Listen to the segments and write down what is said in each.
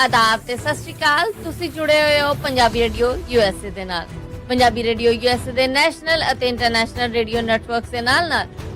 आदाब ते सत श्री अकाल। तुसी जुड़े हुए हो पंजाबी रेडियो यूएसए दे नाल। पंजाबी रेडियो यूएसए दे नैशनल अते इंटरनेशनल रेडियो नेटवर्क दे नाल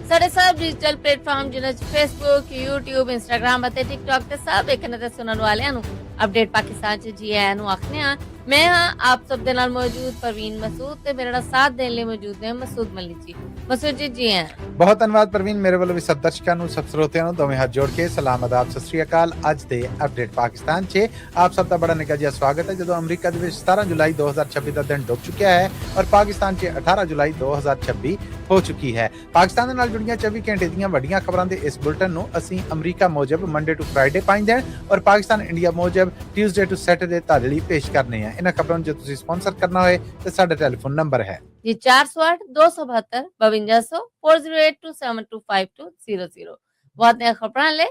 साडे सब डिजिटल प्लेटफॉर्म जिन्हां च फेसबुक, यूट्यूब, इंस्टाग्राम अते टिकटॉक ते सब देखने ते सुनन वालियां नु अपडेट पाकिस्तान च जी आयां नु आखने आ। मैं हां आप सब दे नाल मौजूद परवीन मसूद ते मेरे नाल साथ देने लई मौजूद ने मसूद मलिक जी। मसूद जी आयां। बहुत धन्यवाद परवीन। मेरे वालों भी सब दर्शकों ਨੂੰ सब ਸਰੋਤਿਆਂ ਨੂੰ ਦੋਵੇਂ ਹੱਥ ਜੋੜ ਕੇ ਸਲਾਮ ਆਦਾਬ ਸਤਿ ਸ਼੍ਰੀ ਅਕਾਲ। ਅੱਜ ਦੇ ਅਪਡੇਟ ਪਾਕਿਸਤਾਨ 'ਚ ਆਪ ਸਭ ਦਾ ਬੜਾ ਨਿੱਘਾ ਜਿਹਾ ਸਵਾਗਤ ਹੈ। ਜਦੋਂ ਅਮਰੀਕਾ ਦੇ ਵਿੱਚ 17 ਜੁਲਾਈ 2026 ਦਾ ਦਿਨ ਡੁੱਬ ਚੁੱਕਿਆ ਹੈ ਔਰ ਪਾਕਿਸਤਾਨ 'ਚ 18 ਜੁਲਾਈ 2026 ਹੋ ਚੁੱਕੀ ਹੈ। ਪਾਕਿਸਤਾਨ ਦੇ ਨਾਲ ਜੁੜੀਆਂ 24 ਘੰਟੇ ਦੀਆਂ ਵੱਡੀਆਂ ਖਬਰਾਂ ਦੇ ਇਸ ਬੁਲਟਨ ਨੂੰ ਅਸੀਂ ਅਮਰੀਕਾ ਮੂਜਬ ਮੰਡੇ ਟੂ ਫਰਾਈਡੇ 5 ਦਿਨ ਔਰ ਪਾਕਿਸਤਾਨ ਇੰਡੀਆ ਮੂਜਬ ਟਿਊਜ਼ਡੇ ਟੂ ਸੈਟਰਡੇ ਤੁਹਾਡੇ ਲਈ ਪੇਸ਼ ਕਰਨੇ ਆ। ਇਹਨਾਂ ਖਬਰਾਂ ਨੂੰ ਜੇ ਤੁਸੀਂ ਸਪਾਂਸਰ ਕਰਨਾ ਹੋਏ ਤੇ ਸਾਡਾ ਟੈਲੀਫੋਨ ਨੰਬਰ ਹੈ जी 408 272 5200 4082725200। बहुत नया खबरां ले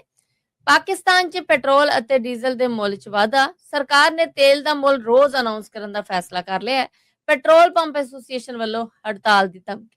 पाकिस्तान च पेट्रोल ਅਤੇ ਡੀਜ਼ਲ ਦੇ ਮੁੱਲ ਚ ਵਾਧਾ। ਸਰਕਾਰ ਨੇ ਤੇਲ ਦਾ ਮੁੱਲ ਰੋਜ਼ ਅਨਾਉਂਸ ਕਰਨ ਦਾ ਫੈਸਲਾ ਕਰ ਲਿਆ ਹੈ। ਪੈਟਰੋਲ ਪੰਪ ਐਸੋਸੀਏਸ਼ਨ ਵੱਲੋਂ ਹੜਤਾਲ ਦੀ ਧਮਕੀ।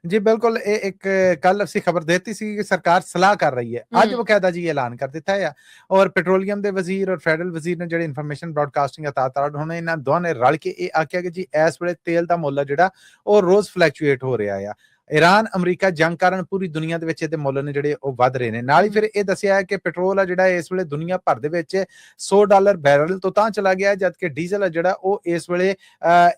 जी बिल्कुल ये एक कल ਅਸੀਂ ਖਬਰ ਦਿੱਤੀ ਸੀ ਕਿ ਸਰਕਾਰ ਸਲਾਹ ਕਰ ਰਹੀ ਹੈ। ਅੱਜ ਬਕਾਇਦਾ ਜੀ ਐਲਾਨ ਕਰ ਦਿੱਤਾ ਹੈ ਔਰ ਪੈਟਰੋਲੀਅਮ ਦੇ ਵਜ਼ੀਰ ਔਰ ਫੈਡਰਲ ਵਜ਼ੀਰ ਨੇ ਜਿਹੜੇ ਇਨਫੋਰਮੇਸ਼ਨ ਬ੍ਰਾਡਕਾਸਟਿੰਗ ਅਤਾਤਾੜ ਹੁਣ ਇਹਨਾਂ ਦੋਵਾਂ ਨੇ ਰਲ ਕੇ ਇਹ ਆਖਿਆ ਕਿ ਜੀ ਇਸ ਵੇਲੇ ਤੇਲ ਦਾ ਮੁੱਲ ਜਿਹੜਾ ਉਹ ਰੋਜ਼ ਫਲਕਚੁਏਟ ਹੋ ਰਿਹਾ ਆ। ईरान अमरीका जंग कारण पूरी दुनिया ਦੇ ਵਿੱਚ ਇਹਦੇ ਮੁੱਲ ਨੇ ਜਿਹੜੇ ਉਹ ਵੱਧ ਰਹੇ ਨੇ। ਨਾਲ ਹੀ ਫਿਰ ਇਹ ਦੱਸਿਆ ਹੈ ਕਿ ਪੈਟਰੋਲ ਆ ਜਿਹੜਾ ਇਸ ਵੇਲੇ ਦੁਨੀਆ ਭਰ ਦੇ ਵਿੱਚ $100 ਬੈਰਲ ਤੋਂ ਤਾਂ ਚਲਾ ਗਿਆ ਜਦ ਕਿ ਡੀਜ਼ਲ ਆ ਜਿਹੜਾ ਉਹ ਇਸ ਵੇਲੇ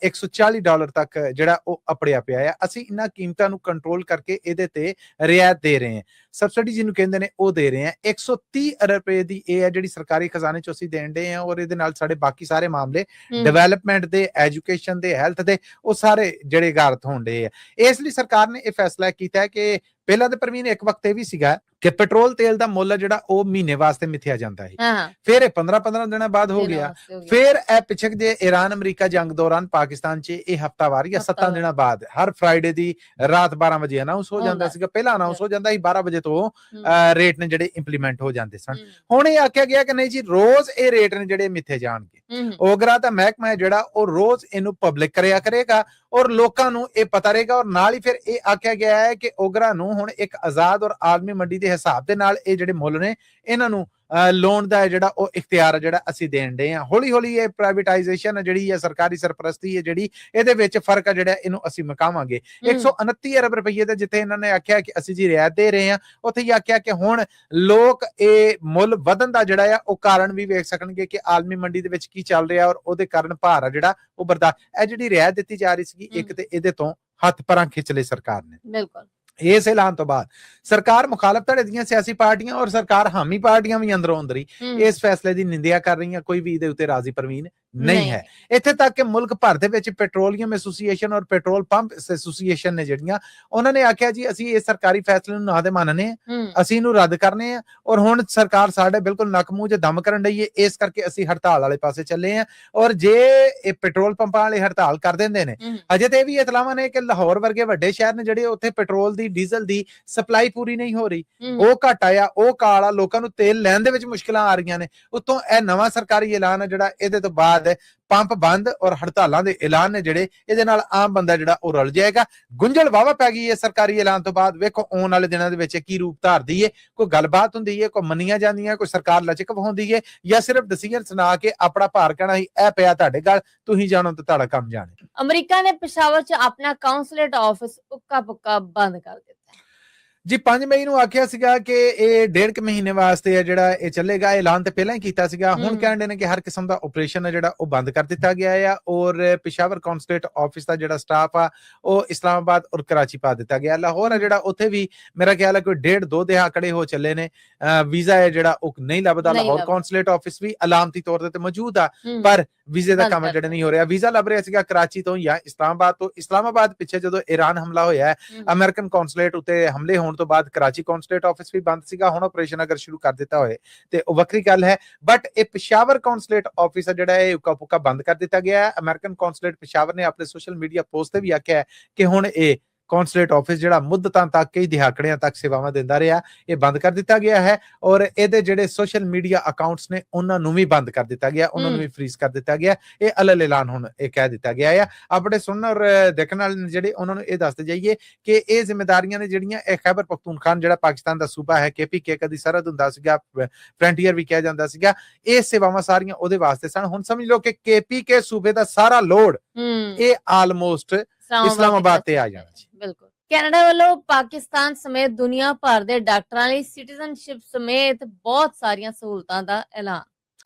$140 ਤੱਕ ਜਿਹੜਾ ਉਹ ਅਪੜਿਆ ਪਿਆ ਹੈ। ਅਸੀਂ ਇਹਨਾਂ ਕੀਮਤਾਂ ਨੂੰ ਕੰਟਰੋਲ ਕਰਕੇ ਇਹਦੇ ਤੇ ਰਿਆਇਤ ਦੇ ਰਹੇ ਹਾਂ। ਸਬਸਿਡੀ ਜਿਹਨੂੰ ਕਹਿੰਦੇ ਨੇ ਉਹ ਦੇ ਰਹੇ ਹਾਂ। 130 ਅਰਬ ਰੁਪਏ ਦੀ ਇਹ ਹੈ ਜਿਹੜੀ ਸਰਕਾਰੀ ਖਜ਼ਾਨੇ ਚੋਂ ਅਸੀਂ ਦੇਣ ਦੇ ਹਾਂ ਔਰ ਇਹਦੇ ਨਾਲ ਸਾਡੇ ਬਾਕੀ ਸਾਰੇ ਮਾਮਲੇ ਡਿਵੈਲਪਮੈਂਟ ਦੇ, ਐਜੂਕੇਸ਼ਨ ਦੇ, ਹੈਲਥ ਦੇ ਉਹ ਸਾਰੇ ਜਿਹੜੇ ਗਾਰਤ ਹੋਣ ਦੇ ਆ। ਇਸ ਲਈ ਸਰਕਾਰ ਇਹ ਫੈਸਲਾ ਕੀਤਾ ਹੈ ਕਿ ਪਹਿਲਾਂ ਤੇ ਪ੍ਰਵੀਨ ਇੱਕ ਵਕਤ ਇਹ ਵੀ ਸੀਗਾ ਕਿ ਪੈਟਰੋਲ ਤੇਲ ਦਾ ਮੁੱਲ ਜਿਹੜਾ ਉਹ ਮਹੀਨੇ ਵਾਸਤੇ ਮਿਥਿਆ ਜਾਂਦਾ ਹੈ। ਫਿਰ ਇਹ 15 ਦਿਨਾਂ ਬਾਅਦ ਹੋ ਗਿਆ। ਫਿਰ ਇਹ ਪਿਛਕ ਜੇ ਈਰਾਨ ਅਮਰੀਕਾ ਜੰਗ ਦੌਰਾਨ ਪਾਕਿਸਤਾਨ 'ਚ ਇਹ ਹਫਤਾਵਾਰ ਜਾਂ 7 ਦਿਨਾਂ ਬਾਅਦ ਹਰ ਫਰਾਈਡੇ ਦੀ ਰਾਤ 12 ਵਜੇ ਅਨਾਉਂਸ ਹੋ ਜਾਂਦਾ ਸੀਗਾ। ਪਹਿਲਾਂ ਅਨਾਉਂਸ ਹੋ ਜਾਂਦਾ ਸੀ 12 ਵਜੇ ਤੋਂ ਰੇਟ ਨੇ ਜਿਹੜੇ ਇੰਪਲੀਮੈਂਟ ਹੋ ਜਾਂਦੇ ਸਨ। ਹੁਣ ਇਹ ਆਖਿਆ ਗਿਆ ਕਿ ਨਹੀਂ ਜੀ ਰੋਜ਼ ਇਹ ਰੇਟ ਨੇ ਜਿਹੜੇ ਮਿੱਥੇ ਜਾਣਗੇ। ਓਗਰਾ ਦਾ ਮਹਿਕਮਾ ਹੈ ਜਿਹੜਾ ਉਹ ਰੋਜ਼ ਇਹਨੂੰ ਪਬਲਿਕ ਕਰਿਆ ਕਰੇਗਾ ਔਰ ਲੋਕਾਂ ਨੂੰ ਇਹ ਪਤਾ ਰਹੇਗਾ। ਔਰ ਨਾਲ ਹੀ ਫਿਰ ਇਹ ਆਖਿਆ ਗਿਆ ਹੈ ਕਿ ਓਗਰਾ ਨੂੰ ਹੁਣ ਇੱਕ ਆਜ਼ਾਦ ਔਰ ਆਲਮੀ ਮੰਡੀ ਦੇ ਹਿਸਾਬ ਦੇ ਨਾਲ ਇਹ ਜਿਹੜੇ ਮੁੱਲ ਨੇ ਇਹਨਾਂ ਨੂੰ ਲੋਨ ਦਾ ਜਿਹੜਾ ਉਹ ਇਖਤਿਆਰ ਜਿਹੜਾ ਅਸੀਂ ਦੇਣ ਦੇ ਆ। ਹੌਲੀ ਹੌਲੀ ਇਹ ਪ੍ਰਾਈਵੇਟਾਈਜੇਸ਼ਨ ਜਿਹੜੀ ਹੈ, ਸਰਕਾਰੀ ਸਰਪ੍ਰਸਤੀ ਹੈ ਜਿਹੜੀ, ਇਹਦੇ ਵਿੱਚ ਫਰਕ ਆ ਜਿਹੜਾ ਇਹਨੂੰ ਅਸੀਂ ਮੁਕਾਵਾਂਗੇ। 129 ਅਰਬ ਰੁਪਏ ਦੇ ਜਿੱਥੇ ਇਹਨਾਂ ਨੇ ਆਖਿਆ ਕਿ ਅਸੀਂ ਜੀ ਰਿਆਇਤ ਦੇ ਰਹੇ ਹਾਂ, ਉੱਥੇ ਹੀ ਆਖਿਆ ਕਿ ਹੁਣ ਲੋਕ ਇਹ ਮੁੱਲ ਵਧਣ ਦਾ ਜਿਹੜਾ ਆ ਉਹ ਕਾਰਨ ਵੀ ਵੇਖ ਸਕਣਗੇ ਕਿ ਆਲਮੀ ਮੰਡੀ ਦੇ ਵਿੱਚ ਕੀ ਚੱਲ ਰਿਹਾ ਔਰ ਉਹਦੇ ਕਾਰਨ ਭਾਰ ਆ ਜਿਹੜਾ ਉਹ ਬਰਦਾਸ਼ਤ। ਇਹ ਜਿਹੜੀ ਰਿਆਇਤ ਦਿੱਤੀ ਜਾ ਰਹੀ ਸੀ ਇੱਕ ਤੇ ਇਹਦੇ ਤੋਂ ਹੱਥ ਪਰਾਂ ਖਿੱਚ ਲਏ ਸਰਕਾਰ ਨੇ। ਬਿਲਕੁਲ ਇਸ ਐਲਾਨ ਤੋਂ ਬਾਅਦ ਸਰਕਾਰ ਮੁਖਾਲਫ ਧੜੇ ਦੀਆਂ ਸਿਆਸੀ ਪਾਰਟੀਆਂ ਔਰ ਸਰਕਾਰ ਹਾਮੀ ਪਾਰਟੀਆਂ ਵੀ ਅੰਦਰੋਂ ਅੰਦਰ ਹੀ ਇਸ ਫੈਸਲੇ ਦੀ ਨਿੰਦਿਆ ਕਰ ਰਹੀਆਂ। ਕੋਈ ਵੀ ਇਹਦੇ ਉੱਤੇ ਰਾਜ਼ੀ ਪ੍ਰਵੀਨ ਨਹੀਂ ਹੈ। ਇੱਥੇ ਤੱਕ ਕਿ ਮੁਲਕ ਭਰ ਦੇ ਵਿੱਚ ਪੈਟਰੋਲੀਅਮ ਐਸੋਸੀਏਸ਼ਨ ਔਰ ਪੈਟਰੋਲ ਪੰਪ ਐਸੋਸੀਏਸ਼ਨ ਨੇ ਜਿਹੜੀਆਂ ਉਹਨਾਂ ਨੇ ਆਖਿਆ ਜੀ ਅਸੀਂ ਇਸ ਸਰਕਾਰੀ ਫੈਸਲੇ ਨੂੰ ਨਾ ਦੇ ਮੰਨਨੇ ਆ, ਅਸੀਂ ਇਹਨੂੰ ਰੱਦ ਕਰਨੇ ਆ ਔਰ ਹੁਣ ਸਰਕਾਰ ਸਾਡੇ ਬਿਲਕੁਲ ਨੱਕ ਮੂੰਹ 'ਚ ਦਮ ਕਰਨ ਡਈ ਹੈ। ਇਸ ਕਰਕੇ ਅਸੀਂ ਹੜਤਾਲ ਵਾਲੇ ਪਾਸੇ ਚੱਲੇ ਆ ਔਰ ਜੇ ਇਹ ਪੈਟਰੋਲ ਪੰਪਾਂ ਵਾਲੇ ਹੜਤਾਲ ਕਰ ਦਿੰਦੇ ਨੇ, ਅਜੇ ਤੇ ਇਹ ਵੀ ਇਤਲਾਵਾਂ ਨੇ ਕਿ ਲਾਹੌਰ ਵਰਗੇ ਵੱਡੇ ਸ਼ਹਿਰ ਨੇ ਜਿਹੜੇ ਉੱਥੇ ਪੈਟਰੋਲ ਦੀ, ਡੀਜ਼ਲ ਦੀ ਸਪਲਾਈ ਪੂਰੀ ਨਹੀਂ ਹੋ ਰਹੀ, ਉਹ ਘੱਟ ਆਇਆ, ਉਹ ਕਾਲ ਆ, ਲੋਕਾਂ ਨੂੰ ਤੇਲ ਲੈਣ ਦੇ ਵਿੱਚ ਮੁਸ਼ਕਲਾਂ ਆ ਰਹੀਆਂ ਨੇ। ਉਤੋਂ ਇਹ ਨਵਾਂ ਸਰਕਾਰੀ ਐਲਾਨ ਹੈ ਜਿਹੜਾ ਇਹਦੇ ਤੋਂ ਬਾਅਦ ਪੰਪ ਬੰਦ ਔਰ ਹੜਤਾਲਾਂ ਦੇ ਐਲਾਨ ਨੇ ਜਿਹੜੇ ਇਹਦੇ ਨਾਲ ਆਮ ਬੰਦਾ ਜਿਹੜਾ ਉਹ ਰਲ ਜਾਏਗਾ। ਗੁੰਝਲ ਵਾਵਾ ਪੈ ਗਈ ਹੈ ਸਰਕਾਰੀ ਐਲਾਨ ਤੋਂ ਬਾਅਦ। ਵੇਖੋ ਆਉਣ ਵਾਲੇ ਦਿਨਾਂ ਦੇ ਵਿੱਚ ਕੀ ਰੂਪ ਧਾਰਦੀ ਹੈ। ਕੋਈ ਗੱਲਬਾਤ ਹੁੰਦੀ ਹੈ, ਕੋਈ ਮੰਨੀਆਂ ਜਾਂਦੀਆਂ, ਕੋਈ ਸਰਕਾਰ ਲਚਕ ਵਿਖਾਉਂਦੀ ਹੈ ਜਾਂ ਸਿਰਫ ਡਿਸੀਜਨ ਸੁਣਾ ਕੇ ਆਪਣਾ ਭਾਰ ਕਹਿਣਾ ਹੀ ਇਹ ਪਿਆ ਤੁਹਾਡੇ ਗੱਲ, ਤੁਸੀਂ ਜਾਣੋ ਤੇ ਤੁਹਾਡਾ ਕੰਮ ਜਾਣੇ। ਅਮਰੀਕਾ ਨੇ ਪਿਸ਼ਾਵਰ 'ਚ ਆਪਣਾ ਕਾਉਂਸਲੇਟ ਆਫਿਸ ਉੱਕਾ ਪੁੱਕਾ ਬੰਦ ਕਰ ਦਿੱਤਾ ਜੀ। 5 ਮਈ ਨੂੰ ਆਖਿਆ ਸੀਗਾ ਕਿ ਇਹ 1.5 ਮਹੀਨੇ ਵਾਸਤੇ ਹੈ ਜਿਹੜਾ ਇਹ ਚੱਲੇਗਾ। ਐਲਾਨ ਤੇ ਪਹਿਲਾਂ ਹੀ ਕੀਤਾ ਸੀਗਾ। ਹੁਣ ਕਹਿੰਦੇ ਨੇ ਕਿ ਹਰ ਕਿਸਮ ਦਾ ਆਪਰੇਸ਼ਨ ਹੈ ਜਿਹੜਾ ਉਹ ਬੰਦ ਕਰ ਦਿੱਤਾ ਗਿਆ ਹੈ ਔਰ ਪਿਸ਼ਾਵਰ ਕਾਉਂਸਲੇਟ ਆਫਿਸ ਦਾ ਜਿਹੜਾ ਸਟਾਫ ਆ ਉਹ ਇਸਲਾਮਾਬਾਦ ਔਰ ਕਰਾਚੀ ਪਾ ਦਿੱਤਾ ਗਿਆ। ਲਾਹੌਰ ਹੈ ਜਿਹੜਾ ਉੱਥੇ ਵੀ ਮੇਰਾ ਖਿਆਲ ਹੈ ਕੋਈ 1.5-2 ਦਿਹਾੜੇ ਹੋ ਚੱਲੇ ਨੇ। ਵੀਜ਼ਾ ਹੈ ਜਿਹੜਾ ਉਹ ਨਹੀਂ ਲੱਭਦਾ। ਲਾਹੌਰ ਕਾਉਂਸਲੇਟ ਆਫਿਸ ਵੀ ਅਲਾਮਤੀ ਤੌਰ ਤੇ ਮੌਜੂਦ ਆ ਪਰ ਵੀਜ਼ੇ ਦਾ ਕੰਮ ਜਿਹੜਾ ਨਹੀਂ ਹੋ ਰਿਹਾ। ਵੀਜ਼ਾ ਲੱਭ ਰਿਹਾ ਸੀਗਾ ਕਰਾਚੀ ਤੋਂ ਜਾਂ ਇਸਲਾਮਾਬਾਦ ਤੋਂ। ਇਸਲਾਮਾਬਾਦ ਪਿੱਛੇ ਜਦੋਂ ਈਰਾਨ ਹਮਲਾ ਹੋਇਆ, ਅਮਰੀਕਨ ਕਾਉਂਸਲੇਟ ਉੱਤੇ ਹਮਲੇ ਹੋਣ ਤੋਂ ਬਾਅਦ ਕਰਾਚੀ ਕਾਉਂਸਲੇਟ ਆਫਿਸ ਵੀ ਬੰਦ ਸੀਗਾ। ਹੁਣ ਆਪਰੇਸ਼ਨ ਅਗਰ ਸ਼ੁਰੂ ਕਰ ਦਿੱਤਾ ਹੋਏ ਤੇ ਉਹ ਵੱਖਰੀ ਗੱਲ ਹੈ। ਬਟ ਇਹ ਪਿਸ਼ਾਵਰ ਕਾਉਂਸਲੇਟ ਆਫਿਸ ਜਿਹੜਾ ਇਹ ਉੱਕਾ ਪੁੱਕਾ ਬੰਦ ਕਰ ਦਿੱਤਾ ਗਿਆ ਹੈ। ਅਮਰੀਕਨ ਕਾਉਂਸਲੇਟ ਪਿਸ਼ਾਵਰ ਨੇ ਆਪਣੇ ਸੋਸ਼ਲ ਮੀਡੀਆ ਪੋਸਟ ਤੇ ਵੀ ਆਖਿਆ ਹੈ ਕਿ ਹੁਣ ਇਹ ਕੌਂਸੂਲੇਟ ਆਫਿਸ ਜਿਹੜਾ ਮੁੱਦਤਾਂ ਤੱਕ ਕਈ ਦਿਹਾਕੜਿਆਂ ਤੱਕ ਸੇਵਾਵਾਂ ਦਿੰਦਾ ਰਿਹਾ, ਇਹ ਬੰਦ ਕਰ ਦਿੱਤਾ ਗਿਆ ਹੈ। ਔਰ ਇਹਦੇ ਜਿਹੜੇ ਸੋਸ਼ਲ ਮੀਡੀਆ ਅਕਾਊਂਟਸ ਨੇ ਉਹਨਾਂ ਨੂੰ ਵੀ ਬੰਦ ਕਰ ਦਿੱਤਾ ਗਿਆ, ਉਹਨਾਂ ਨੂੰ ਵੀ ਫ੍ਰੀਜ਼ ਕਰ ਦਿੱਤਾ ਗਿਆ। ਇਹ ਅਲਲ ਐਲਾਨ ਹੁਣ ਇਹ ਕਹਿ ਦਿੱਤਾ ਗਿਆ ਆ। ਆਪਣੇ ਸੁਣਨ ਔਰ ਦੇਖਣ ਵਾਲੇ ਜਿਹੜੇ ਉਹਨਾਂ ਨੂੰ ਇਹ ਦੱਸਦੇ ਜਾਈਏ ਕਿ ਇਹ ਜ਼ਿੰਮੇਦਾਰੀਆਂ ਨੇ ਜਿਹੜੀਆਂ ਇਹ ਖੈਬਰ ਪਖਤੂਨਖਵਾ ਜਿਹੜਾ ਪਾਕਿਸਤਾਨ ਦਾ ਸੂਬਾ ਹੈ, KPK ਕਦੀ ਸਰਹੱਦ ਹੁੰਦਾ ਸੀਗਾ, ਫਰੰਟੀਅਰ ਵੀ ਕਿਹਾ ਜਾਂਦਾ ਸੀਗਾ, ਇਹ ਸੇਵਾਵਾਂ ਸਾਰੀਆਂ ਉਹਦੇ ਵਾਸਤੇ ਸਨ। ਹੁਣ ਸਮਝ ਲਓ ਕਿ KPK ਸੂਬੇ ਦਾ ਸਾਰਾ ਲੋਡ ਇਹ ਆਲਮੋਸਟ ਇਸਲਾਮਾਬਾਦ ਤੇ ਆ ਜਾਣਾ ਜੀ। ਬਿਲਕੁਲ। ਕੈਨੇਡਾ ਵੱਲੋਂ ਪਾਕਿਸਤਾਨ ਸਮੇਤ ਦੁਨੀਆ ਭਰ ਦੇ ਡਾਕਟਰਾਂ ਲਈ ਸਿਟੀਜ਼ਨਸ਼ਿਪ ਸਮੇਤ ਬਹੁਤ ਸਾਰੀਆਂ ਸਹੂਲਤਾਂ ਦਾ ਐਲਾਨ।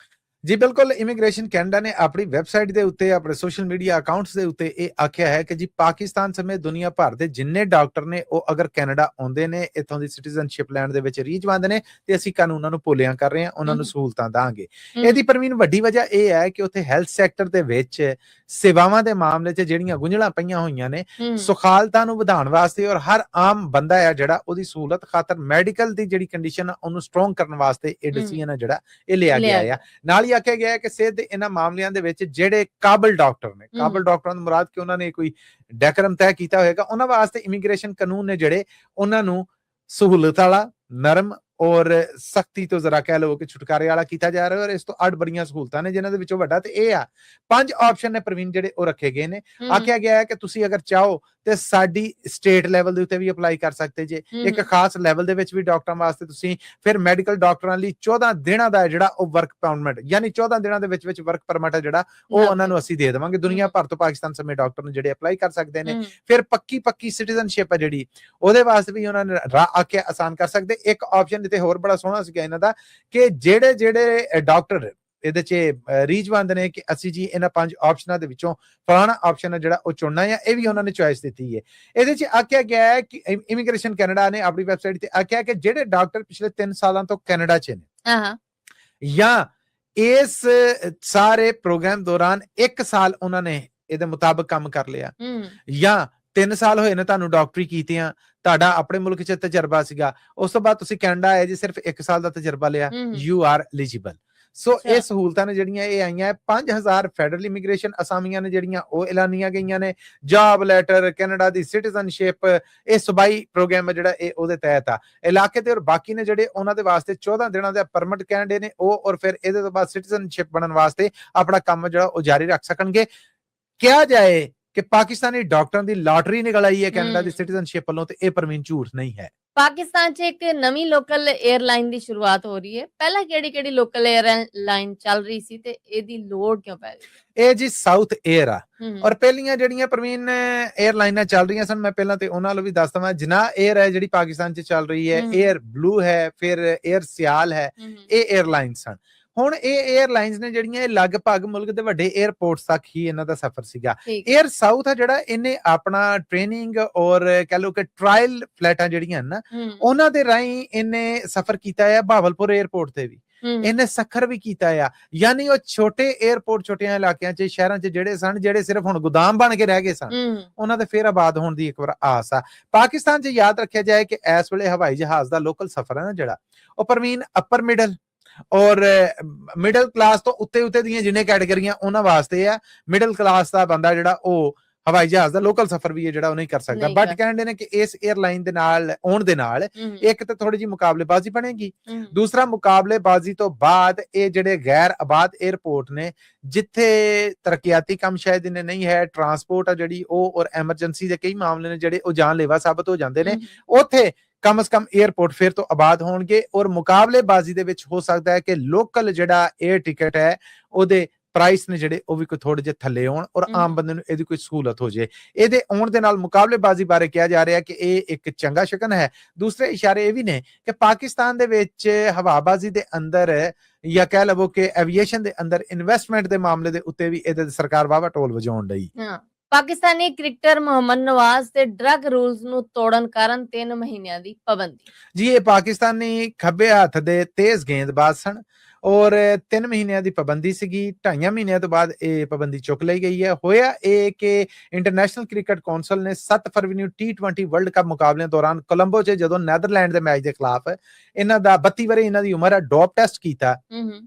ਜੀ ਬਿਲਕੁਲ, ਇਮੀਗ੍ਰੇਸ਼ਨ ਕੈਨੇਡਾ ਨੇ ਆਪਣੀ ਵੈਬਸਾਈਟ ਦੇ ਉੱਤੇ, ਆਪਣੇ ਸੋਸ਼ਲ ਮੀਡੀਆ ਅਕਾਊਂਟਸ ਦੇ ਉੱਤੇ ਇਹ ਆਖਿਆ ਹੈ ਕਿ ਜੀ ਪਾਕਿਸਤਾਨ ਸਮੇਤ ਦੁਨੀਆ ਭਰ ਦੇ ਜਿੰਨੇ ਡਾਕਟਰ ਨੇ ਉਹ ਅਗਰ ਕੈਨੇਡਾ ਆਉਂਦੇ ਨੇ, ਇੱਥੋਂ ਦੀ ਸਿਟੀਜ਼ਨਸ਼ਿਪ ਲੈਣ ਦੇ ਵਿੱਚ ਰੀਝਵੰਦ ਨੇ ਤੇ ਅਸੀਂ ਕਾਨੂੰਨਾਂ ਨੂੰ ਭੁੱਲਿਆਂ ਕਰ ਰਹੇ ਹਾਂ, ਉਹਨਾਂ ਨੂੰ ਸਹੂਲਤਾਂ ਦਾਂਗੇ। ਇਹਦੀ ਪ੍ਰਵੀਨ ਵੱਡੀ ਵਜ੍ਹਾ ਇਹ ਹੈ ਕਿ ਉੱਥੇ ਹੈਲਥ ਸੈਕਟਰ ਦੇ ਵਿੱਚ ਸੇਵਾਵਾਂ ਦੇ ਮਾਮਲੇ 'ਚ ਜਿਹੜੀਆਂ ਗੁੰਝਲਾਂ ਪਈਆਂ ਹੋਈਆਂ ਨੇ, ਸੁਖਾਲਤਾ ਨੂੰ ਵਧਾਉਣ ਵਾਸਤੇ ਔਰ ਹਰ ਆਮ ਬੰਦਾ ਹੈ ਜਿਹੜਾ ਉਹਦੀ ਸਹੂਲਤ ਖਾਤਰ ਮੈਡੀਕਲ ਦੀ ਜਿਹੜੀ ਕੰਡੀਸ਼ਨ ਆ ਉਹਨੂੰ ਸਟਰੋਂਗ ਕਰਨ ਵਾਸਤੇ ਇਹ ਡਿਸੀਜਨ ਹੈ ਜਿਹੜਾ ਇਹ ਲਿਆ ਗਿਆ ਆ। ਨਾਲ ਆਖਿਆ ਗਿਆ ਹੈ ਕਿ ਸਿਹਤ ਦੇ ਇਹਨਾਂ ਮਾਮਲਿਆਂ ਦੇ ਵਿੱਚ ਜਿਹੜੇ ਕਾਬਲ ਡਾਕਟਰ ਨੇ, ਕਾਬਲ ਡਾਕਟਰਾਂ ਤੋਂ ਮੁਰਾਦ ਕਿ ਉਹਨਾਂ ਨੇ ਕੋਈ ਡੈਕਰਮ ਤੈਅ ਕੀਤਾ ਹੋਏਗਾ, ਉਹਨਾਂ ਵਾਸਤੇ ਇਮੀਗ੍ਰੇਸ਼ਨ ਕਾਨੂੰਨ ਨੇ ਜਿਹੜੇ ਉਹਨਾਂ ਨੂੰ ਸਹੂਲਤ ਵਾਲਾ, ਨਰਮ ਔਰ ਸਖਤੀ ਤੋਂ ਜ਼ਰਾ ਕਹਿ ਲਓ ਕਿ ਛੁਟਕਾਰੇ ਵਾਲਾ ਕੀਤਾ ਜਾ ਰਿਹਾ। ਔਰ ਇਸ ਤੋਂ ਅੱਡ ਬੜੀਆਂ ਸਹੂਲਤਾਂ ਨੇ, ਜਿਨ੍ਹਾਂ ਦੇ ਵਿੱਚੋਂ ਵੱਡਾ ਤੇ ਇਹ ਆ 5 ਆਪਸ਼ਨ ਨੇ ਪ੍ਰਵੀਨ ਜਿਹੜੇ ਉਹ ਰੱਖੇ ਗਏ ਨੇ। ਆਖਿਆ ਗਿਆ ਹੈ ਕਿ ਤੁਸੀਂ ਅਗਰ ਚਾਹੋ ਤੇ ਸਾਡੀ ਸਟੇਟ ਲੈਵਲ ਦੇ ਉੱਤੇ ਵੀ ਅਪਲਾਈ ਕਰ ਸਕਦੇ ਜੇ। ਇੱਕ ਖਾਸ ਲੈਵਲ ਦੇ ਵਿੱਚ ਵੀ ਡਾਕਟਰਾਂ ਵਾਸਤੇ ਤੁਸੀਂ ਫਿਰ ਮੈਡੀਕਲ ਡਾਕਟਰਾਂ ਲਈ 14 ਦਿਨਾਂ ਦਾ ਜਿਹੜਾ ਉਹ ਵਰਕ ਪਰਮਿਟ, ਯਾਨੀ 14 ਦਿਨਾਂ ਦੇ ਵਿੱਚ ਵਰਕ ਪਰਮਿਟ ਹੈ ਜਿਹੜਾ ਉਹ ਉਹਨਾਂ ਨੂੰ ਅਸੀਂ ਦੇ ਦੇਵਾਂਗੇ। ਦੁਨੀਆ ਭਰ ਤੋਂ ਪਾਕਿਸਤਾਨ ਸਮੇਤ ਡਾਕਟਰ ਨੂੰ ਜਿਹੜੇ ਅਪਲਾਈ ਕਰ ਸਕਦੇ ਨੇ। ਫਿਰ ਪੱਕੀ ਸਿਟੀਜ਼ਨਸ਼ਿਪ ਹੈ ਜਿਹੜੀ, ਉਹਦੇ ਵਾਸਤੇ ਵੀ ਉਹਨਾਂ ਨੇ ਆਖਿਆ ਆਸਾਨ ਕਰ ਸਕਦੇ। ਇੱਕ ਆਪਸ਼ਨ ਤੇ ਹੋਰ ਬੜਾ ਸੋਹਣਾ ਸੀਗਾ ਇਹਨਾਂ ਦਾ ਕਿ ਜਿਹੜੇ ਡਾਕਟਰ ਇਹਦੇ ਚ ਰੀਝਵੰਦ ਨੇ ਕਿ ਅਸੀਂ ਜੀ ਇਹਨਾਂ 5 ਆਪਸ਼ਨਾਂ ਦੇ ਵਿੱਚੋਂ ਫਲਾਣਾ ਆਪਸ਼ਨ ਹੈ ਜਿਹੜਾ ਉਹ ਚੁਣਨਾ ਹੈ, ਇਹ ਵੀ ਉਹਨਾਂ ਨੇ ਚੁਆਇਸ ਦਿੱਤੀ ਹੈ। ਇਹਦੇ ਚ ਆਖਿਆ ਗਿਆ ਹੈ ਕਿ ਇਮੀਗ੍ਰੇਸ਼ਨ ਕੈਨੇਡਾ ਨੇ ਆਪਣੀ ਵੈਬਸਾਈਟ ਤੇ ਆਖਿਆ ਕਿ ਜਿਹੜੇ ਡਾਕਟਰ ਪਿਛਲੇ 3 ਸਾਲਾਂ ਤੋਂ ਕੈਨੇਡਾ ਚ ਨੇ ਜਾਂ ਇਸ ਸਾਰੇ ਪ੍ਰੋਗਰਾਮ ਦੌਰਾਨ 1 ਸਾਲ ਉਹਨਾਂ ਨੇ ਇਹਦੇ ਮੁਤਾਬਕ ਕੰਮ ਕਰ ਲਿਆ ਜਾਂ 3 ਸਾਲ ਹੋਏ ਨੇ ਤੁਹਾਨੂੰ ਡਾਕਟਰੀ ਕੀਤਿਆਂ, ਤੁਹਾਡਾ ਆਪਣੇ ਮੁਲਕ 'ਚ ਤਜਰਬਾ ਸੀਗਾ, ਉਸ ਤੋਂ ਬਾਅਦ ਤੁਸੀਂ ਕੈਨੇਡਾ ਆਏ ਜੀ, ਸਿਰਫ 1 ਸਾਲ ਦਾ ਤਜਰਬਾ ਲਿਆ, ਯੂ ਆਰ ਐਲੀਜੀਬਲ। ਸੋ ਇਹ ਸਹੂਲਤਾਂ ਨੇ ਜਿਹੜੀਆਂ ਇਹ ਆਈਆਂ। 5000 ਫੈਡਰਲ ਇਮੀਗ੍ਰੇਸ਼ਨ ਅਸਾਮੀਆਂ ਨੇ ਜਿਹੜੀਆਂ ਉਹ ਐਲਾਨੀਆਂ ਗਈਆਂ ਨੇ। ਜੌਬ ਲੈਟਰ, ਕੈਨੇਡਾ ਦੀ ਸਿਟੀਜ਼ਨਸ਼ਿਪ, ਇਹ ਸੂਬਾਈ ਪ੍ਰੋਗਰਾਮ ਹੈ ਜਿਹੜਾ ਇਹ ਉਹਦੇ ਤਹਿਤ ਆ। ਇਲਾਕੇ ਤੇ ਔਰ ਬਾਕੀ ਨੇ ਜਿਹੜੇ ਉਹਨਾਂ ਦੇ ਵਾਸਤੇ 14 ਦਿਨਾਂ ਦਾ ਪਰਮਿਟ ਕਹਿੰਦੇ ਨੇ ਉਹ, ਔਰ ਫਿਰ ਇਹਦੇ ਤੋਂ ਬਾਅਦ ਸਿਟੀਜ਼ਨਸ਼ਿਪ ਬਣਨ ਵਾਸਤੇ ਆਪਣਾ ਕੰਮ ਜਿਹੜਾ ਉਹ ਜਾਰੀ ਰੱਖ ਸਕਣਗੇ। ਕਿਹਾ ਜਾਏ ਕਿ ਪਾਕਿਸਤਾਨੀ ਡਾਕਟਰਾਂ ਦੀ ਲਾਟਰੀ ਨਿਕਲ ਆਈ ਹੈ ਕੈਨੇਡਾ ਦੀ ਸਿਟੀਜ਼ਨਸ਼ਿਪ ਵੱਲੋਂ, ਤੇ ਇਹ ਪ੍ਰਵੀਨ ਝੂਠ ਨਹੀਂ ਹੈ। ਪਾਕਿਸਤਾਨ 'ਚ ਇੱਕ ਨਵੀਂ ਲੋਕਲ 에ਅਰਲਾਈਨ ਦੀ ਸ਼ੁਰੂਆਤ ਹੋ ਰਹੀ ਹੈ। ਪਹਿਲਾਂ ਕਿਹੜੀ ਲੋਕਲ 에ਅਰਲਾਈਨ ਚੱਲ ਰਹੀ ਸੀ ਤੇ ਇਹਦੀ ਲੋੜ ਕਿਉਂ ਪੈ ਰਹੀ ਹੈ? ਇਹ ਜੀ ਸਾਊਥ 에ਅਰ ਆ। ਔਰ ਪਹਿਲੀਆਂ ਜਿਹੜੀਆਂ ਪ੍ਰਵੀਨ 에ਅਰਲਾਈਨਾਂ ਚੱਲ ਰਹੀਆਂ ਸਨ, ਮੈਂ ਪਹਿਲਾਂ ਤੇ ਉਹਨਾਂ ਨੂੰ ਵੀ ਦੱਸ ਦਵਾਂ। ਜਿਨਾ 에ਅਰ ਹੈ ਜਿਹੜੀ ਪਾਕਿਸਤਾਨ 'ਚ ਚੱਲ ਰਹੀ ਹੈ, 에ਅਰ ਬਲੂ ਹੈ, ਫਿਰ 에ਅਰ ਸਿਆਲ ਹੈ, ਇਹ 에ਅਰਲਾਈਨ ਸਨ। ਹੁਣ ਇਹ 에ਅਰਲਾਈਨਸ ਨੇ ਜਿਹੜੀਆਂ ਇਹ ਲਗਭਗ ਮੁਲਕ ਦੇ ਵੱਡੇ 에ਅਰਪੋਰਟਸ ਤੱਕ ਹੀ ਇਹਨਾਂ ਦਾ ਸਫ਼ਰ ਸੀਗਾ। 에ਅਰ ਸਾਊਥ ਆ ਜਿਹੜਾ ਇਹਨੇ ਆਪਣਾ ਟ੍ਰੇਨਿੰਗ ਔਰ ਕਹਿ ਲਓ ਕਿ ਟ੍ਰਾਇਲ ਫਲਾਈਟਾਂ ਜਿਹੜੀਆਂ ਨਾ ਉਹਨਾਂ ਦੇ ਰਾਹੀਂ ਇਹਨੇ ਸਫ਼ਰ ਕੀਤਾ ਹੈ। ਬਹਾਵਲਪੁਰ 에ਅਰਪੋਰਟ ਤੇ ਵੀ ਇਹਨੇ ਸਖਰ ਵੀ ਕੀਤਾ ਆ। ਯਾਨੀ ਉਹ ਛੋਟੇ 에ਅਰਪੋਰਟ, ਛੋਟਿਆਂ ਇਲਾਕਿਆਂ 'ਚ, ਸ਼ਹਿਰਾਂ 'ਚ ਜਿਹੜੇ ਸਨ, ਜਿਹੜੇ ਸਿਰਫ ਹੁਣ ਗੁਦਾਮ ਬਣ ਕੇ ਰਹਿ ਗਏ ਸਨ, ਉਹਨਾਂ ਦੇ ਫੇਰ ਆਬਾਦ ਹੋਣ ਦੀ ਇੱਕ ਵਾਰ ਆਸ ਆ। ਪਾਕਿਸਤਾਨ 'ਚ ਯਾਦ ਰੱਖਿਆ ਜਾਏ ਕਿ ਇਸ ਵੇਲੇ ਹਵਾਈ ਜਹਾਜ਼ ਦਾ ਲੋਕਲ ਸਫ਼ਰ ਹੈ ਨਾ ਜਿਹੜਾ ਉਹ ਪ੍ਰਵੀਨ ਅਪਰ ਮਿਡਲ ਔਰ ਮਿਡਲ ਕਲਾਸ ਤੋਂ ਉੱਤੇ ਦੀਆਂ ਜਿੰਨੇ ਕੈਟੇਗਰੀਆਂ ਉਹਨਾਂ ਵਾਸਤੇ ਆ। ਮਿਡਲ ਕਲਾਸ ਦਾ ਬੰਦਾ ਜਿਹੜਾ ਉਹ ਹਵਾਈ ਜਹਾਜ਼ ਦਾ ਲੋਕਲ ਸਫ਼ਰ ਵੀ ਹੈ ਜਿਹੜਾ ਉਹ ਨਹੀਂ ਕਰ ਸਕਦਾ। ਬਟ ਕਹਿੰਦੇ ਨੇ ਕਿ ਇਸ 에ਅਰਲਾਈਨ ਦੇ ਨਾਲ ਆਉਣ ਦੇ ਨਾਲ ਇੱਕ ਤਾਂ ਥੋੜੀ ਜਿਹੀ ਮੁਕਾਬਲੇਬਾਜ਼ੀ ਬਣੇਗੀ, ਦੂਸਰਾ ਮੁਕਾਬਲੇਬਾਜ਼ੀ ਤੋਂ ਬਾਅਦ ਇਹ ਜਿਹੜੇ ਗੈਰ ਆਬਾਦ 에ਅਰਪੋਰਟ ਨੇ ਜਿੱਥੇ ਤਰੱਕੀਆਤੀ ਕੰਮ ਸ਼ਾਇਦ ਇਹਨੇ ਨਹੀਂ ਹੈ, ਟਰਾਂਸਪੋਰਟ ਆ ਜਿਹੜੀ ਉਹ ਔਰ ਐਮਰਜੈਂਸੀ ਦੇ ਕਈ ਮਾਮਲੇ ਨੇ ਜਿਹੜੇ ਉਹ ਜਾਨਲੇਵਾ ਸਾਬਤ ਹੋ ਜਾਂਦੇ ਨੇ, ਉੱਥੇ ਕਮ ਸੇ ਕਮ 에ਅਰਪੋਰਟ ਫਿਰ ਤੋਂ ਆਬਾਦ ਹੋਣਗੇ। ਔਰ ਮੁਕਾਬਲੇਬਾਜ਼ੀ ਦੇ ਵਿੱਚ ਹੋ ਸਕਦਾ ਹੈ ਕਿ ਲੋਕਲ ਜਿਹੜਾ 에ਅਰ ਟਿਕਟ ਹੈ ਉਹਦੇ ਪ੍ਰਾਈਸ ਨੇ ਜਿਹੜੇ ਉਹ ਵੀ ਕੋਈ ਥੋੜੇ ਜਿਹੇ ਥੱਲੇ ਆਉਣ ਔਰ ਆਮ ਬੰਦੇ ਨੂੰ ਇਹਦੀ ਕੋਈ ਸਹੂਲਤ ਹੋ ਜਾਏ। ਇਹਦੇ ਆਉਣ ਦੇ ਨਾਲ ਮੁਕਾਬਲੇਬਾਜ਼ੀ ਬਾਰੇ ਕਿਹਾ ਜਾ ਰਿਹਾ ਕਿ ਇਹ ਇੱਕ ਚੰਗਾ ਸ਼ਗਨ ਹੈ। ਦੂਸਰੇ ਇਸ਼ਾਰੇ ਇਹ ਵੀ ਨੇ ਕਿ ਪਾਕਿਸਤਾਨ ਦੇ ਵਿੱਚ ਹਵਾਬਾਜ਼ੀ ਦੇ ਅੰਦਰ ਜਾਂ ਕਹਿ ਲਵੋ ਕਿ ਐਵੀਏਸ਼ਨ ਦੇ ਅੰਦਰ ਇਨਵੈਸਟਮੈਂਟ ਦੇ ਮਾਮਲੇ ਦੇ ਉੱਤੇ ਵੀ ਇਹਦੇ ਸਰਕਾਰ ਵਾਵਾ ਟੋਲ ਵਜਾਉਣ ਲਈ। ਪਾਕਿਸਤਾਨੀ ਕ੍ਰਿਕਟਰ ਮੁਹੰਮਦ ਨਵਾਜ਼ ਤੇ ਡਰੱਗ ਰੂਲਸ ਨੂੰ ਤੋੜਨ ਕਾਰਨ 3 ਮਹੀਨਿਆਂ ਦੀ ਪਾਬੰਦੀ। ਜੀ ਇਹ ਪਾਕਿਸਤਾਨੀ ਖੱਬੇ ਹੱਥ ਦੇ ਤੇਜ਼ ਗੇਂਦਬਾਜ਼ ਸਨ ਔਰ 3 ਮਹੀਨਿਆਂ ਦੀ ਪਾਬੰਦੀ ਸੀਗੀ। 2.5 ਮਹੀਨਿਆਂ ਤੋਂ ਬਾਅਦ ਇਹ ਪਾਬੰਦੀ ਚੁੱਕ ਲਈ ਗਈ ਹੈ। ਹੋਇਆ ਇਹ ਕਿ ਇੰਟਰਨੈਸ਼ਨਲ ਕ੍ਰਿਕਟ ਕੌਂਸਲ ਨੇ 7 ਫਰਵਰੀ ਨੂੰ T20 ਵਰਲਡ ਕੱਪ ਮੁਕਾਬਲਿਆਂ ਦੌਰਾਨ ਕੋਲੰਬੋ 'ਚ ਜਦੋਂ ਨੈਦਰਲੈਂਡ ਦੇ ਮੈਚ ਦੇ ਖਿਲਾਫ ਇਹਨਾਂ ਦਾ 32 ਵਰੇ ਇਹਨਾਂ ਦੀ ਉਮਰ ਹੈ, ਡੋਪ ਟੈਸਟ ਕੀਤਾ,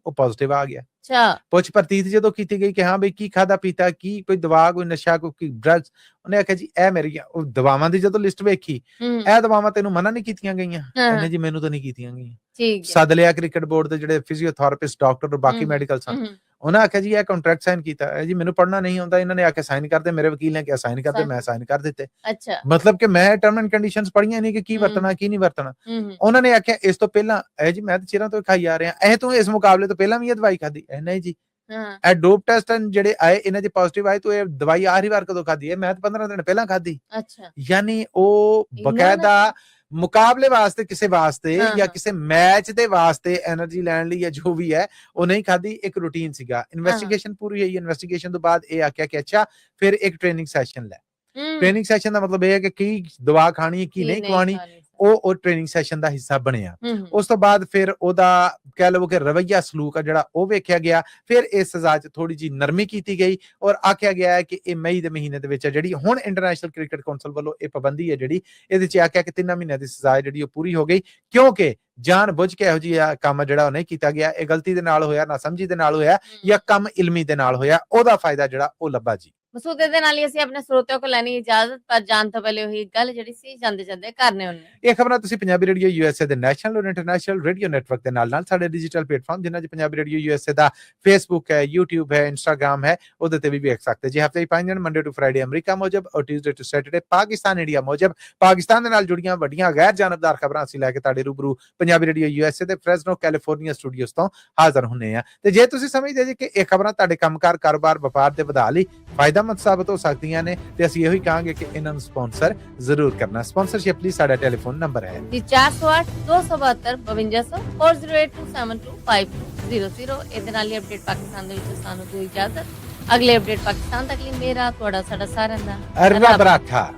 ਉਹ ਪੋਜ਼ਿਟਿਵ ਆ ਗਿਆ। ਅੱਛਾ ਪੁੱਛ ਪ੍ਰਤੀਤ ਜਦੋਂ ਕੀਤੀ ਗਈ ਕਿ ਹਾਂ ਬਈ ਕੀ ਖਾਦਾ ਪੀਤਾ, ਕੀ ਕੋਈ ਦਵਾ, ਕੋਈ ਨਸ਼ਾ, ਕੋਈ ਡਰੱਗਸ, ਉਹਨੇ ਆਖਿਆ ਜੀ ਇਹ ਮੇਰੀਆਂ ਉਹ ਦਵਾਵਾਂ ਦੀ ਜਦੋਂ ਲਿਸਟ ਵੇਖੀ, ਇਹ ਦਵਾਵਾਂ ਤੈਨੂੰ ਮਨਾ ਨਹੀਂ ਕੀਤੀਆਂ ਗਈਆਂ? ਇਹਨੇ ਜੀ ਮੈਨੂੰ ਤਾਂ ਨਹੀਂ ਕੀਤੀਆਂ ਗਈਆਂ। ਠੀਕ ਹੈ ਸੱਦ ਲਿਆ ਕ੍ਰਿਕਟ ਬੋਰਡ ਦੇ ਜਿਹੜੇ ਫਿਜ਼ੀਓਥੈਰੇਪਿਸਟ, ਡਾਕਟਰ, ਬਾਕੀ ਮੈਡੀਕਲ ਸਨ, ਉਹਨਾਂ ਆਖਿਆ ਜੀ ਇਹ ਕੰਟਰੈਕਟ ਸਾਈਨ ਕੀਤਾ ਹੈ ਜੀ, ਮੈਨੂੰ ਪੜ੍ਹਨਾ ਨਹੀਂ ਆਉਂਦਾ, ਇਹਨਾਂ ਨੇ ਆਖਿਆ ਸਾਈਨ ਕਰ ਦੇ, ਮੇਰੇ ਵਕੀਲ ਨੇ ਕਿਹਾ ਸਾਈਨ ਕਰ ਦੇ, ਮੈਂ ਸਾਈਨ ਕਰ ਦਿੱਤੇ। ਅੱਛਾ ਮਤਲਬ ਕਿ ਮੈਂ ਟਰਮ ਐਂਡ ਕੰਡੀਸ਼ਨਸ ਪੜ੍ਹੀਆਂ ਨਹੀਂ ਕਿ ਕੀ ਵਰਤਣਾ ਕੀ ਨਹੀਂ ਵਰਤਣਾ। ਉਹਨਾਂ ਨੇ ਆਖਿਆ ਇਸ ਤੋਂ ਪਹਿਲਾਂ ਇਹ ਜੀ ਮੈਂ ਤਾਂ ਚਿਰਾਂ ਤੋਂ ਖਾਈ ਆ ਰਿਹਾ, ਇਹ ਤੂੰ ਇਸ ਮੁਕਾਬਲੇ ਤੋਂ ਪਹਿਲਾਂ ਵੀ ਇਹ ਦਵਾਈ ਖਾਦੀ? ਇਹ ਨਹੀਂ ਜੀ, ਇਹ ਡੋਪ ਟੈਸਟ ਜਿਹੜੇ ਆਏ ਇਹਨਾਂ ਦੇ ਪੋਜ਼ਿਟਿਵ ਆਏ, ਤੂੰ ਇਹ ਦਵਾਈ ਆਖਰੀ ਵਾਰ ਕਦੋਂ ਖਾਦੀ ਹੈ? ਮੈਂ ਤਾਂ 15 ਦਿਨ ਪਹਿਲਾਂ ਖਾਦੀ। ਅੱਛਾ ਯਾਨੀ ਉਹ ਬਕਾਇਦਾ ਮੁਕਾਬਲੇ ਵਾਸਤੇ, ਕਿਸੇ ਵਾਸਤੇ ਜਾਂ ਕਿਸੇ ਮੈਚ ਦੇ ਵਾਸਤੇ એનર્ਜੀ ਲੈਣ ਲਈ ਜਾਂ ਜੋ ਵੀ ਹੈ ਉਹ ਨਹੀਂ ਖਾਦੀ, ਇੱਕ ਰੂਟੀਨ ਸੀਗਾ। ਇਨਵੈਸਟੀਗੇਸ਼ਨ ਪੂਰੀ ਹੋਈ, ਇਨਵੈਸਟੀਗੇਸ਼ਨ ਤੋਂ ਬਾਅਦ ਇਹ ਆਖਿਆ ਕਿ ਅੱਛਾ ਫਿਰ ਇੱਕ ਟ੍ਰੇਨਿੰਗ ਸੈਸ਼ਨ ਲੈ। ਟ੍ਰੇਨਿੰਗ ਸੈਸ਼ਨ ਦਾ ਮਤਲਬ ਇਹ ਹੈ ਕਿ ਕੀ ਦਵਾ ਖਾਣੀ ਹੈ ਕੀ ਨਹੀਂ ਖਵਾਣੀ, ਉਹ ਟ੍ਰੇਨਿੰਗ ਸੈਸ਼ਨ ਦਾ ਹਿੱਸਾ ਬਣਿਆ। ਉਸ ਤੋਂ ਬਾਅਦ ਫਿਰ ਉਹਦਾ ਕਹਿ ਲਵੋ ਕਿ ਰਵੱਈਆ ਸਲੂਕ ਆ ਜਿਹੜਾ ਉਹ ਵੇਖਿਆ ਗਿਆ। ਫਿਰ ਇਸ ਸਜ਼ਾ 'ਚ ਥੋੜੀ ਜੀ ਨਰਮੀ ਕੀਤੀ ਗਈ ਔਰ ਆਖਿਆ ਗਿਆ ਹੈ ਕਿ ਇਹ ਮਈ ਦੇ ਮਹੀਨੇ ਦੇ ਵਿੱਚ ਜਿਹੜੀ ਹੁਣ ਇੰਟਰਨੈਸ਼ਨਲ ਕ੍ਰਿਕਟ ਕੌਂਸਲ ਵੱਲੋਂ ਇਹ ਪਾਬੰਦੀ ਹੈ ਜਿਹੜੀ ਇਹਦੇ 'ਚ ਆਖਿਆ ਕਿ 3 ਮਹੀਨਿਆਂ ਦੀ ਸਜ਼ਾ ਜਿਹੜੀ ਉਹ ਪੂਰੀ ਹੋ ਗਈ, ਕਿਉਂਕਿ ਜਾਣ ਬੁੱਝ ਕੇ ਇਹੋ ਜਿਹੀ ਕੰਮ ਜਿਹੜਾ ਉਹ ਨਹੀਂ ਕੀਤਾ ਗਿਆ। ਇਹ ਗਲਤੀ ਦੇ ਨਾਲ ਹੋਇਆ, ਨਾ ਸਮਝੀ ਦੇ ਨਾਲ ਹੋਇਆ ਜਾਂ ਕੰਮ ਇਲਮੀ ਦੇ ਨਾਲ ਹੋਇਆ, ਉਹਦਾ ਫਾਇਦਾ ਜਿਹੜਾ ਉਹ ਲੱਭਾ ਜੀ। ਮਸੂਦੇ ਦੇ ਨਾਲ ਹੀ ਅਸੀਂ ਆਪਣੇ ਸਰੋਤਿਆਂ ਕੋਲ ਲੈਣੀ ਇਜਾਜ਼ਤ, ਪਰ ਜਾਣ ਤੋਂ ਪਹਿਲੇ ਉਹੀ ਗੱਲ ਜਿਹੜੀ ਸੀ ਜਾਂਦੇ ਜਾਂਦੇ ਕਰਨੇ ਹੁੰਨੇ। ਇਹ ਖਬਰਾਂ ਤੁਸੀਂ ਪੰਜਾਬੀ ਰੇਡੀਓ USA ਦੇ ਨੈਸ਼ਨਲ ਔਰ ਇੰਟਰਨੈਸ਼ਨਲ ਰੇਡੀਓ ਨੈਟਵਰਕ ਦੇ ਨਾਲ ਸਾਡੇ ਡਿਜੀਟਲ ਪਲੇਟਫਾਰਮ ਜਿਨ੍ਹਾਂ 'ਚ ਪੰਜਾਬੀ ਰੇਡੀਓ USA ਦਾ ਫੇਸਬੁੱਕ ਹੈ, YouTube ਹੈ, Instagram ਹੈ, ਉਹਦੇ ਤੇ ਵੀ ਵੇਖ ਸਕਦੇ ਜੀ। ਹਫਤੇ 5 ਦਿਨ ਮੰਡੇ ਟੂ ਫਰਾਈਡੇ ਅਮਰੀਕਾ ਮੁਜਬ ਔਰ Tuesday to Saturday Pakistan India ਮੁਜਬ ਪਾਕਿਸਤਾਨ ਦੇ ਨਾਲ ਜੁੜੀਆਂ ਵੱਡੀਆਂ ਗੈਰ ਜਾਨਬਦਾਰ ਖਬਰਾਂ ਅਸੀਂ ਲੈ ਕੇ ਤੁਹਾਡੇ ਰੂਬਰੂ ਪੰਜਾਬੀ ਰੇਡੀਓ USA ਦੇ ਫ੍ਰੈਜ਼ਨੋ ਕੈਲੀਫੋਰਨੀਆ ਸਟੂਡੀਓਜ਼ ਤੋਂ ਹਾਜ਼ਰ ਹੁੰਨੇ ਆ। ਤੇ ਜੇ ਤੁਸੀਂ ਸਮਝਦੇ ਜੀ ਕਿ ਇਹ ਖਬਰਾਂ ਤੁਹਾਡੇ ਕੰਮਕਾਰ, ਕਾਰੋਬਾਰ, ਵਪਾਰ ਦੇ ਵਧਾ ਲਈ ਫਾਇਦਾਮੰਦ ਸਾਬਤ ਹੋ ਸਕਦੀਆਂ ਨੇ, ਤੇ ਅਸੀਂ ਇਹੋ ਹੀ ਕਹਾਂਗੇ ਕਿ ਇਹਨਾਂ ਨੂੰ ਸਪਾਂਸਰ ਜ਼ਰੂਰ ਕਰਨਾ। ਸਪਾਂਸਰਸ਼ਿਪ ਲਈ ਸਾਡਾ ਟੈਲੀਫੋਨ ਨੰਬਰ ਹੈ ਜੀ 408 272 5200 4082725200। ਇਹਦੇ ਨਾਲ ਹੀ ਅਪਡੇਟ ਪਾਕਿਸਤਾਨ ਦੇ ਵਿੱਚ ਸਾਨੂੰ ਦਿਓ ਇਜਾਜ਼ਤ। ਅਗਲੇ ਅਪਡੇਟ ਪਾਕਿਸਤਾਨ ਤੱਕ ਲਈ ਮੇਰਾ ਤੁਹਾਡਾ ਸਾਡਾ ਸਾਰਿਆਂ ਦਾ ਰੱਬ ਰਾਖਾ।